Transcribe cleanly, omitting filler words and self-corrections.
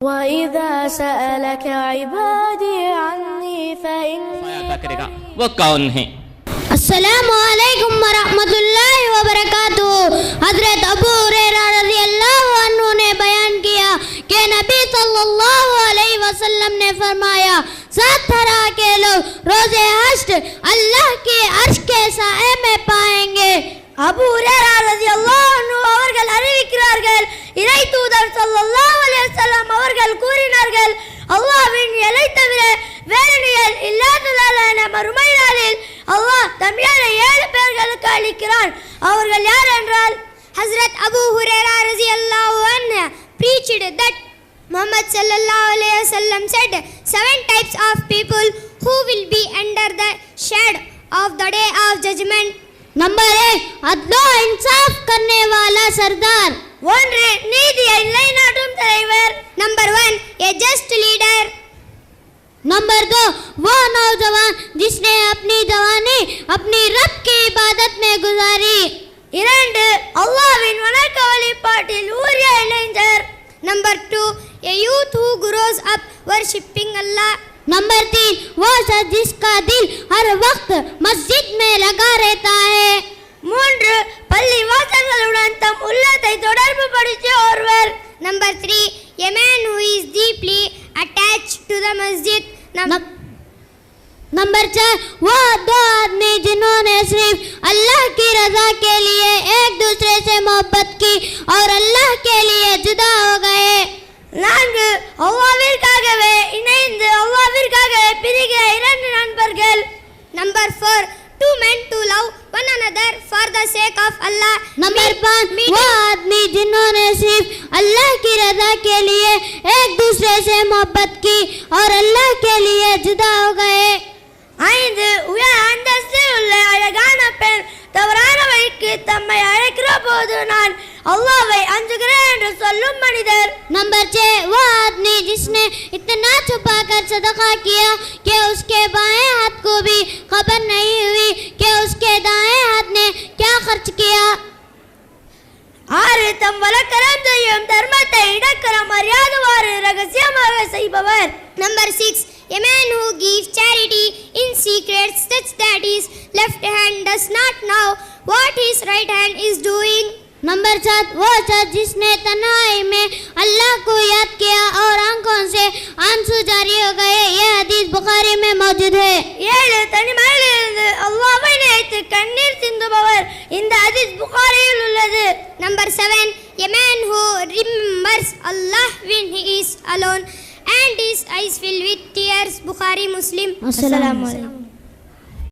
وإذا سألك عبادي عني فإني वो कौन है? अस्सलामु अलैकुम वरहमतुल्लाहि वबरकातुहू। हज़रत अबू हुरैरा रज़ियल्लाहु अन्हु ने बयान किया कि नबी सल्लल्लाहु अलैहि वसल्लम ने फरमाया, 7 तरह के लोग रोज़े हश्र अल्लाह के अर्श के साए में पाएंगे। அபூ ஹுரைரா ரலியல்லாஹு அன்ஹு அவர்கள் அறிவிக்கிறார்கள், இறை தூதர் ஸல்லல்லாஹு அலைஹி வஸல்லம் அவர்கள் கூறினார்கள், அல்லாஹ்வின் எல்லை தவிர வேறு நிழல் இல்லாததாலான மறுமை நாளில் அல்லாஹ் தம் 7 பேர்களுக்கு அளிக்கிறான். அவர்கள் யார் என்றால், Hazrat Abu Huraira radiallahu anhu preached that Muhammad sallallahu alayhi wasallam said 7 types of people who will be under the shadow of the day of judgment. Number 1, अदलो इंसाफ करने वाला सरदार। 1 நீதியை நிலைநாட்டும் தலைவர். Number 1, a just leader. Number 2, वो नौजवान जिसने अपनी जवानी अपनी रब की इबादत में गुजारी। 2, அல்லாஹ்வின் வணக்க வழிபாட்டில் ஊறிய இளைஞர். Number 2, a youth who grows up worshipping Allah. Number 3, वो शख्स जिसका दिल हर वक्त मस्जिद में लगा रहता है। 3, பள்ளி வாசல்களுடன் தம் உள்ளத்தை தொடர்பு படுத்திய ஒருவர். Number 3, a man who is deeply attached to the masjid. Number 4, वो 2 आदमी जिन्होंने सिर्फ अल्लाह की रजा के लिए एक दूसरे से मोहब्बत की और अल्लाह के लिए जुदा हो गए। 4, அல்லாஹ்விற்காகவே இணைந்து அல்லாஹ்விற்காகவே பிரிகிற 2 நண்பர்கள். Number 4, 2 men to love one another for the sake of Allah. Number 5, वो आदमी जिन्होंने सिर्फ अल्लाह की रजा के लिए एक दूसरे से मोहब्बत की और अल्लाह के लिए जुदा हो गए। 5, உயர் அந்தஸ்தில் உள்ள அழகான பெண் தவறான வழிக்கு தம்மை அழைக்கிற போது நான் அல்லாஹ்வை அஞ்சுகிறேன் என்று சொல்லும் மனிதர். नंबर 6, वो आदमी जिसने इतना छुपा कर सदका किया कि उसके बाएं हाथ को भी खबर नहीं हुई कि उसके दाएं हाथ ने क्या खर्च किया। 6, தம் வழக்கரம் செய்யும் தர்மத்தை இடக்கரம் அறியாதவாறு ரகசியமாக செய்பவர். Number 6, a man who gives charity in secret such that his left hand does not know what his right hand is doing. Number 7, वो शख्स जिसने तन्हाई में अल्लाह को याद किया और आंखों से आंसू जारी हो गए। यह हदीस बुखारी में मौजूद है। 7, தனிமையிலிருந்து அல்லாஹ்வை நினைத்து கண்ணீர் சிந்துபவர். இந்த ஹதீஸ் புகாரியில் உள்ளது. Number 7, a man who remembers Allah when he is alone and his eyes fill with tears. Bukhari Muslim. Assalamu alaikum.